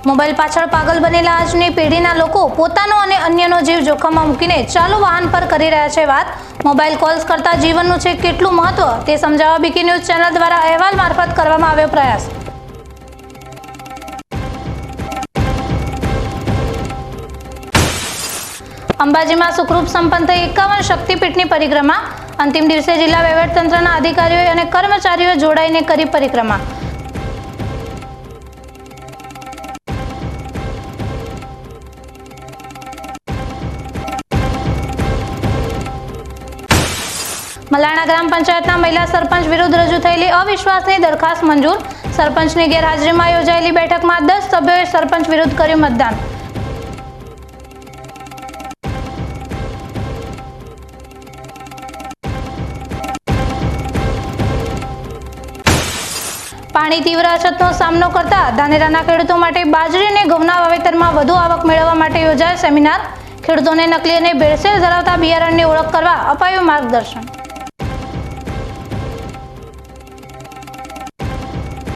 Mobile પાછળ પાગલ બનેલા આજની પેઢીના લોકો પોતાનો અને અન્યનો જીવ જોખમમાં મૂકીને ચાલુ વાહન પર કરી રહ્યા છે વાત. મોબાઈલ કોલ્સ કરતા જીવનનું છે કેટલું મહત્વ તે સમજાવવા બીકે ન્યૂઝ ચેનલ દ્વારા અહેવાલ મારફત કરવામાં આવ્યો પ્રયાસ. અંબાજીમાં સુખરૂપ સંપન્ન થઈ 51 શક્તિપીઠની પરિક્રમા. અંતિમ દિવસે જિલ્લા વહીવટીતંત્રના અધિકારીઓ અને કર્મચારીઓ જોડાઈને કરી પરિક્રમા. મલાણા ગ્રામ પંચાયતના મહિલા સરપંચ વિરુદ્ધ રજૂ થયેલી અવિશ્વાસની દરખાસ્ત મંજૂર. સરપંચની ગેરહાજરીમાં યોજાયેલી બેઠકમાં 10 સભ્યોએ સરપંચ વિરુદ્ધ કર્યું મતદાન. પાણી તીવ્ર અછતનો સામનો કરતા ધાનેરાના ખેડૂતો માટે બાજરી અને ઘઉંના વાવેતરમાં વધુ આવક મેળવવા માટે યોજાયો સેમિનાર. ખેડૂતોને નકલી અને ભેળસેળ ધરાવતા બિયારણની ઓળખ કરવા અપાયું માર્ગદર્શન.